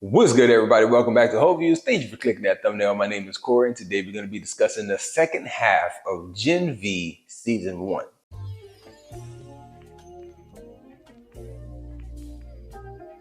What's good, everybody? Welcome back to Whole Views. Thank you for clicking that thumbnail. My name is Corey, and today we're going to be discussing the second half of Gen V Season 1.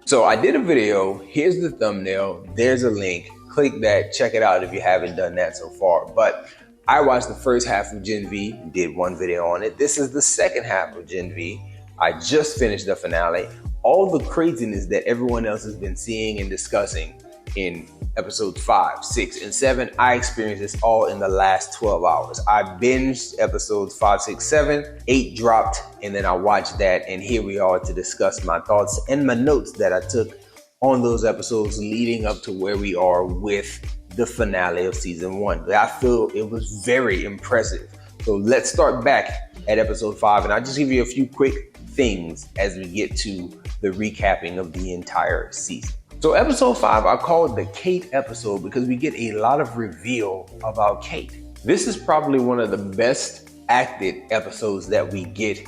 So I did a video. Here's the thumbnail. There's a link. Click that. Check it out if you haven't done that so far. But I watched the first half of Gen V, did one video on it. This is the second half of Gen V. I just finished the finale. All the craziness that everyone else has been seeing and discussing in episodes 5, 6, and 7, I experienced this all in the last 12 hours. I binged episodes 5, 6, 7, 8 dropped, and then I watched that, and here we are to discuss my thoughts and my notes that I took on those episodes leading up to where we are with the finale of season 1. I feel it was very impressive. So let's start back at episode 5, and I'll just give you a few quick things as we get to the recapping of the entire season. So episode 5, I call it the Cate episode because we get a lot of reveal about Cate. This is probably one of the best acted episodes that we get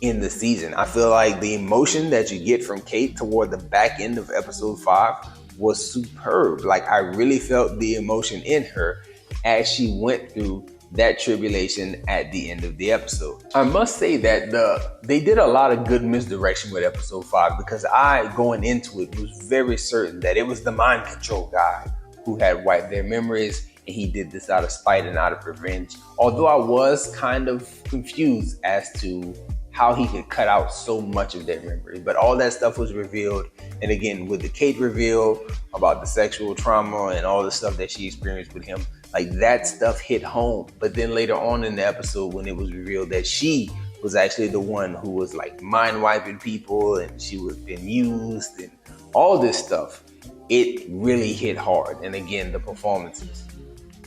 in the season. I feel like the emotion that you get from Cate toward the back end of episode 5 was superb. Like, I really felt the emotion in her as she went through that tribulation at the end of the episode. I must say that they did a lot of good misdirection with episode 5 because I, going into it, was very certain that it was the mind control guy who had wiped their memories, and he did this out of spite and out of revenge. Although I was kind of confused as to how he could cut out so much of their memory, but all that stuff was revealed. And again, with the Cate reveal about the sexual trauma and all the stuff that she experienced with him, like, that stuff hit home. But then later on in the episode, when it was revealed that she was actually the one who was like mind wiping people and she was being used and all this stuff, it really hit hard. And again, the performances,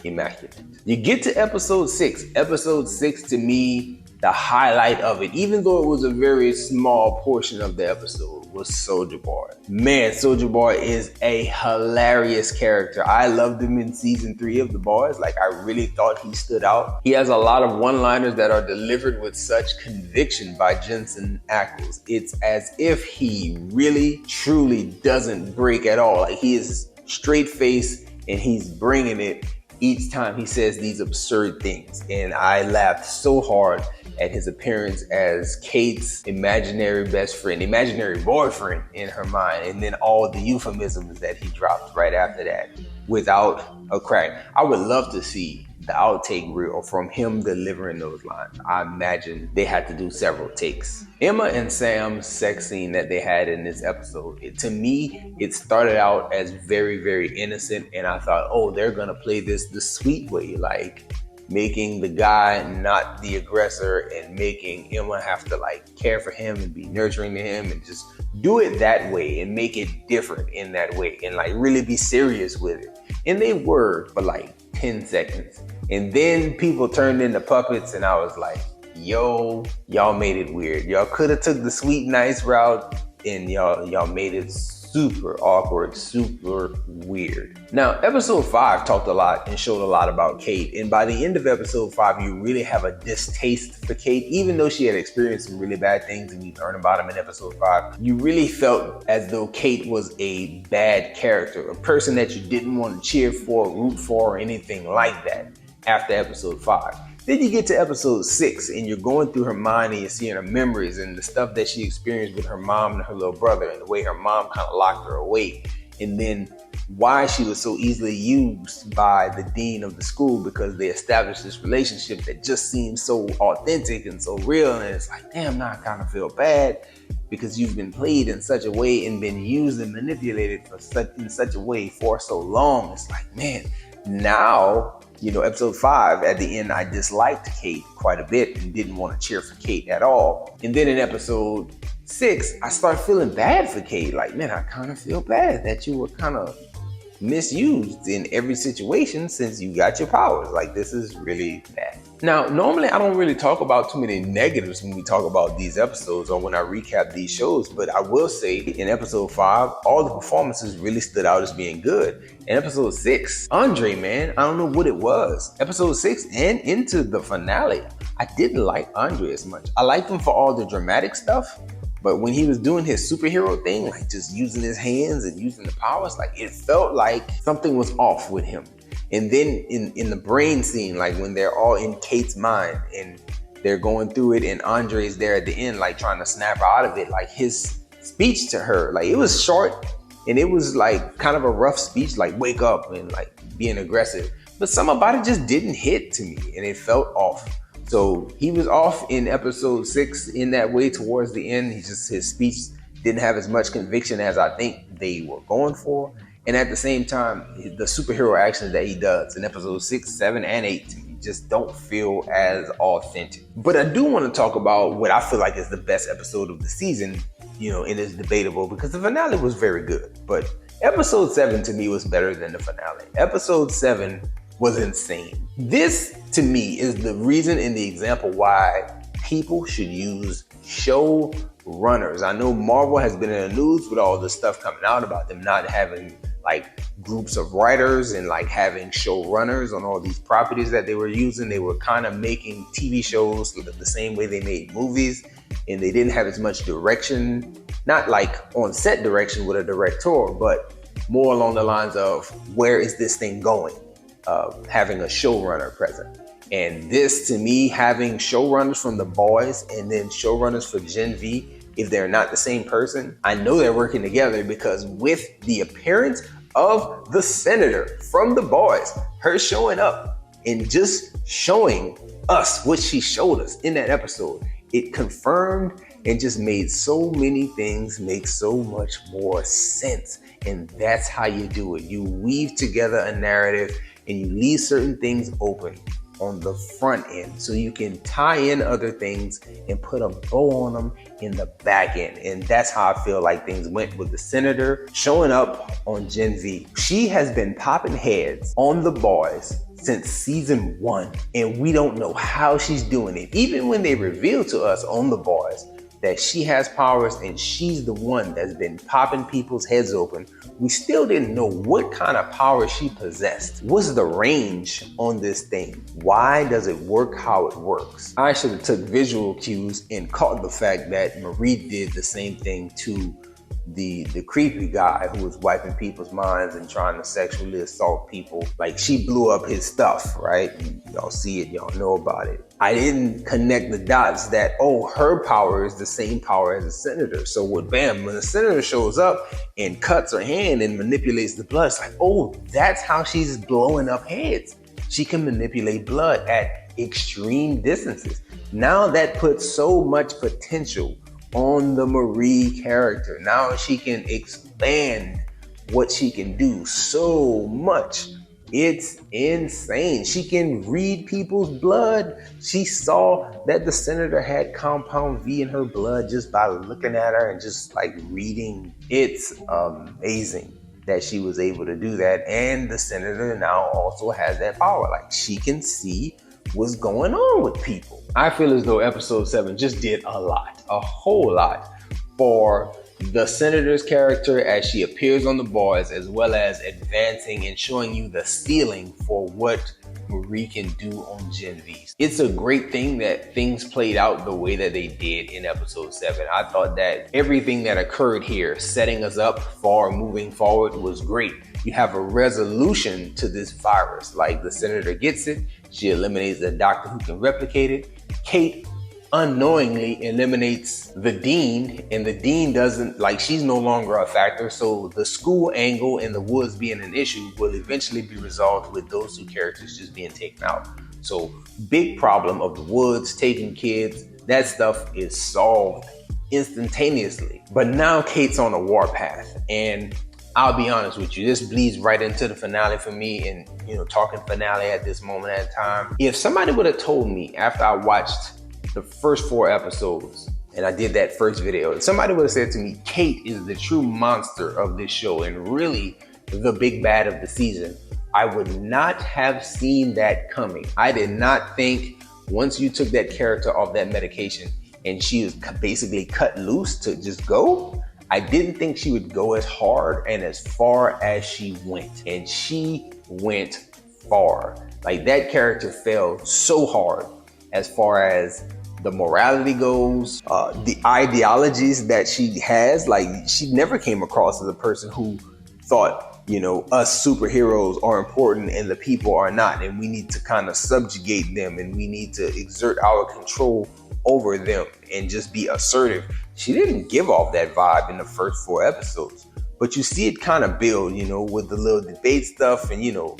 immaculate. You get to episode 6. Episode 6, to me, the highlight of it, even though it was a very small portion of the episode, was Soulja Boy. Man, Soulja Boy is a hilarious character. I loved him in season 3 of The Boys. Like, I really thought he stood out. He has a lot of one-liners that are delivered with such conviction by Jensen Ackles. It's as if he really, truly doesn't break at all. Like, he is straight-faced and he's bringing it each time he says these absurd things. And I laughed so hard at his appearance as Cate's imaginary best friend, imaginary boyfriend in her mind, and then all the euphemisms that he dropped right after that without a crack. I would love to see the outtake reel from him delivering those lines. I imagine they had to do several takes. Emma and Sam's sex scene that they had in this episode, to me, it started out as very, very innocent, and I thought, oh, they're gonna play this the sweet way, like making the guy not the aggressor and making Emma have to like care for him and be nurturing to him and just do it that way and make it different in that way and like really be serious with it. And they were for like 10 seconds. And then people turned into puppets and I was like, yo, y'all made it weird. Y'all could have took the sweet, nice route and y'all made it super awkward, super weird. Now, episode 5 talked a lot and showed a lot about Cate. And by the end of episode 5, you really have a distaste for Cate. Even though she had experienced some really bad things and we learned about them in episode 5, you really felt as though Cate was a bad character, a person that you didn't want to cheer for, root for, or anything like that after episode 5. Then you get to episode 6 and you're going through her mind and you're seeing her memories and the stuff that she experienced with her mom and her little brother and the way her mom kind of locked her away. And then why she was so easily used by the dean of the school because they established this relationship that just seems so authentic and so real. And it's like, damn, now I kind of feel bad because you've been played in such a way and been used and manipulated in such a way for so long. It's like, man, now, episode 5, at the end, I disliked Cate quite a bit and didn't want to cheer for Cate at all. And then in episode 6, I started feeling bad for Cate. Like, man, I kind of feel bad that you were kind of misused in every situation since you got your powers. Like, this is really bad. Now, normally I don't really talk about too many negatives when we talk about these episodes or when I recap these shows, but I will say in episode 5, all the performances really stood out as being good. In episode 6, Andre, man, I don't know what it was. Episode 6 and into the finale, I didn't like Andre as much. I liked him for all the dramatic stuff, But when he was doing his superhero thing, like just using his hands and using the powers, like it felt like something was off with him. And then in the brain scene, like when they're all in Cate's mind and they're going through it and Andre's there at the end, like trying to snap her out of it, like his speech to her, like it was short and it was like kind of a rough speech, like wake up and like being aggressive. But something about it just didn't hit to me and it felt off. So he was off in episode 6 in that way towards the end. His speech didn't have as much conviction as I think they were going for. And at the same time, the superhero actions that he does in episode 6, 7, and 8 to me just don't feel as authentic. But I do want to talk about what I feel like is the best episode of the season, and it's debatable because the finale was very good. But episode 7 to me was better than the finale. Episode 7 was insane. This, to me, is the reason and the example why people should use show runners. I know Marvel has been in the news with all this stuff coming out about them not having like groups of writers and like having showrunners on all these properties that they were using. They were kind of making TV shows the same way they made movies, and they didn't have as much direction, not like on set direction with a director, but more along the lines of where is this thing going, having a showrunner present. And this, to me, having showrunners from The Boys and then showrunners for Gen V, if they're not the same person, I know they're working together because with the appearance of the senator from The Boys, her showing up and just showing us what she showed us in that episode, it confirmed and just made so many things make so much more sense. And that's how you do it. You weave together a narrative and you leave certain things open on the front end so you can tie in other things and put a bow on them in the back end. And that's how I feel like things went with the senator showing up on Gen V. She has been popping heads on The Boys since season 1, and we don't know how she's doing it. Even when they reveal to us on The Boys that she has powers and she's the one that's been popping people's heads open, we still didn't know what kind of power she possessed. What's the range on this thing? Why does it work how it works? I should have took visual cues and caught the fact that Marie did the same thing to the creepy guy who was wiping people's minds and trying to sexually assault people. Like, she blew up his stuff, right? Y'all see it, y'all know about it. I didn't connect the dots that, her power is the same power as the senator. So when the senator shows up and cuts her hand and manipulates the blood, it's like, that's how she's blowing up heads. She can manipulate blood at extreme distances. Now that puts so much potential on the Marie character. Now she can expand what she can do so much. It's insane. She can read people's blood. She saw that the senator had compound V in her blood just by looking at her and just like reading. It's amazing that she was able to do that. And the senator now also has that power. Like, she can see what's going on with people. I feel as though episode 7 just did a whole lot for the senator's character as she appears on The Boys, as well as advancing and showing you the ceiling for what Marie can do on Gen V. It's a great thing that things played out the way that they did in episode 7. I thought that everything that occurred here, setting us up for moving forward, was great. You have a resolution to this virus. Like, the senator gets it. She eliminates the doctor who can replicate it. Cate unknowingly eliminates the dean, and the dean doesn't, she's no longer a factor. So the school angle and the woods being an issue will eventually be resolved with those two characters just being taken out. So big problem of the woods taking kids, that stuff is solved instantaneously. But now Cate's on a warpath, and I'll be honest with you, this bleeds right into the finale for me, and talking finale at this moment at a time. If somebody would have told me after I watched the first 4 episodes and I did that first video, if somebody would have said to me, Cate is the true monster of this show and really the big bad of the season, I would not have seen that coming. I did not think once you took that character off that medication and she was basically cut loose to just go, I didn't think she would go as hard and as far as she went. And she went far. Like, that character fell so hard as far as the morality goes, the ideologies that she has. Like, she never came across as a person who thought, you know, us superheroes are important and the people are not, and we need to kind of subjugate them and we need to exert our control over them and just be assertive. She didn't give off that vibe in the first 4 episodes, but you see it kind of build, you know, with the little debate stuff. And, you know,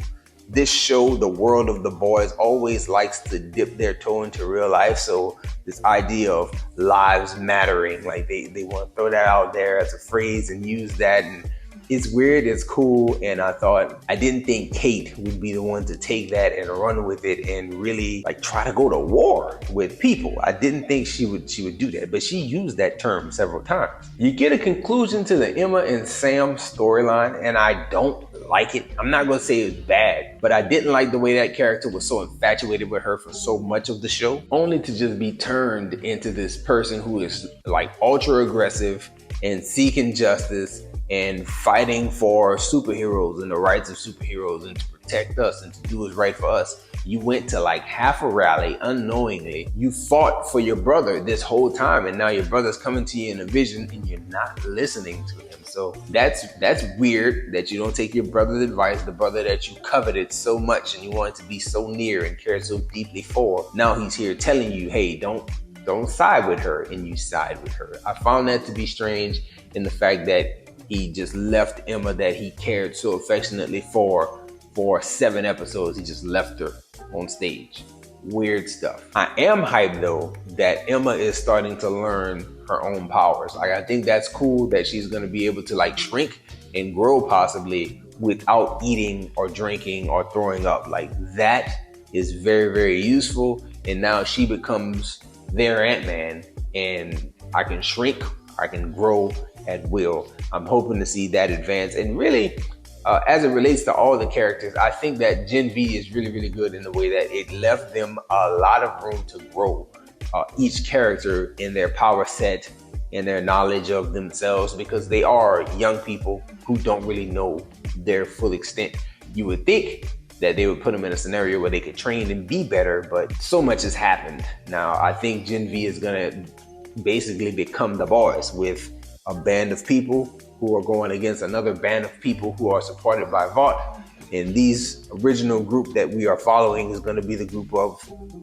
this show, the world of The Boys, always likes to dip their toe into real life. So this idea of lives mattering, like they want to throw that out there as a phrase and use that. And it's weird, it's cool, and I didn't think Cate would be the one to take that and run with it and really like try to go to war with people. I didn't think she would do that, but she used that term several times. You get a conclusion to the Emma and Sam storyline, and I don't like it. I'm not gonna say it's bad, but I didn't like the way that character was so infatuated with her for so much of the show, only to just be turned into this person who is like ultra aggressive and seeking justice and fighting for superheroes and the rights of superheroes and to protect us and to do what's right for us. You went to like half a rally unknowingly. You fought for your brother this whole time, and now your brother's coming to you in a vision and you're not listening to him. So that's weird that you don't take your brother's advice, the brother that you coveted so much and you wanted to be so near and cared so deeply for. Now he's here telling you, hey, don't side with her, and you side with her. I found that to be strange in the fact that he just left Emma, that he cared so affectionately for 7 episodes. He just left her on stage. Weird stuff. I am hyped though that Emma is starting to learn her own powers. Like, I think that's cool that she's going to be able to like shrink and grow possibly without eating or drinking or throwing up. Like, that is very, very useful. And now she becomes their Ant-Man, and I can shrink, I can grow at will. I'm hoping to see that advance. And really, as it relates to all the characters, I think that Gen V is really, really good in the way that it left them a lot of room to grow each character in their power set and their knowledge of themselves, because they are young people who don't really know their full extent. You would think that they would put them in a scenario where they could train and be better, but so much has happened. Now, I think Gen V is gonna basically become The Boys, with a band of people who are going against another band of people who are supported by Vought. And these original group that we are following is going to be the group of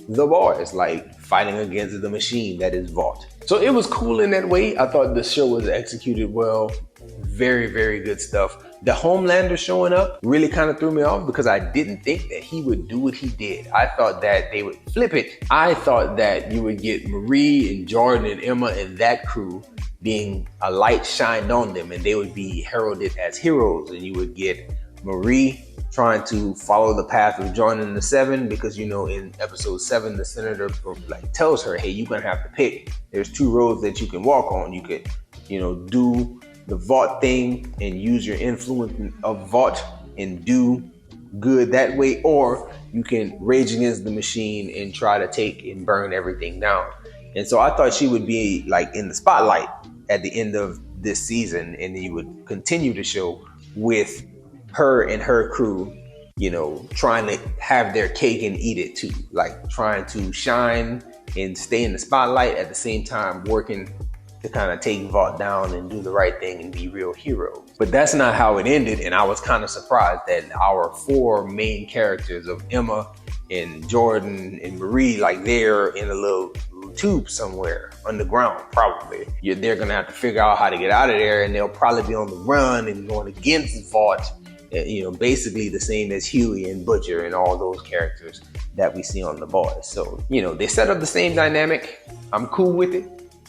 The Boys, like fighting against the machine that is Vought. So it was cool in that way. I thought the show was executed well. Very, very good stuff. The Homelander showing up really kind of threw me off, because I didn't think that he would do what he did. I thought that they would flip it. I thought that you would get Marie and Jordan and Emma and that crew being a light shined on them, and they would be heralded as heroes. And you would get Marie trying to follow the path of joining the Seven, because, you know, in episode 7, the senator like tells her, hey, you're gonna have to pick. There's 2 roads that you can walk on. You could, you know, do the Vought thing and use your influence of Vought and do good that way, or you can rage against the machine and try to take and burn everything down. And so I thought she would be like in the spotlight at the end of this season, and you would continue the show with her and her crew, you know, trying to have their cake and eat it too, like trying to shine and stay in the spotlight at the same time working to kind of take Vought down and do the right thing and be real heroes. But that's not how it ended, and I was kind of surprised that our 4 main characters of Emma and Jordan and Marie, like they're in a little tube somewhere underground, probably. They're gonna have to figure out how to get out of there, and they'll probably be on the run and going against Vought, you know, basically the same as Huey and Butcher and all those characters that we see on The Boys. So, you know, they set up the same dynamic. I'm cool with it.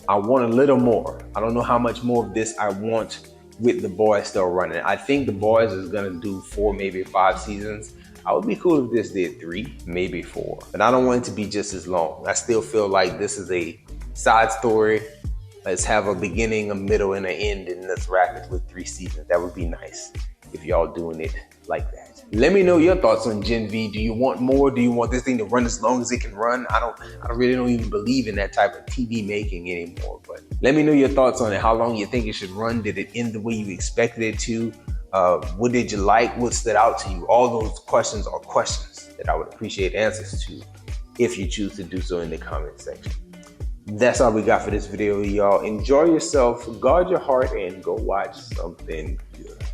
I want a little more. I don't know how much more of this I want with The Boys still running. I think The Boys is gonna do 4, maybe 5 seasons. I would be cool if this did 3, maybe 4. But I don't want it to be just as long. I still feel like this is a side story. Let's have a beginning, a middle, and an end, and let's wrap it with 3 seasons. That would be nice if y'all doing it like that. Let me know your thoughts on Gen V. Do you want more? Do you want this thing to run as long as it can run? I really don't even believe in that type of TV making anymore. But let me know your thoughts on it. How long you think it should run? Did it end the way you expected it to? What did you like? What stood out to you? All those questions are questions that I would appreciate answers to if you choose to do so in the comment section. That's all we got for this video, y'all. Enjoy yourself, guard your heart, and go watch something good.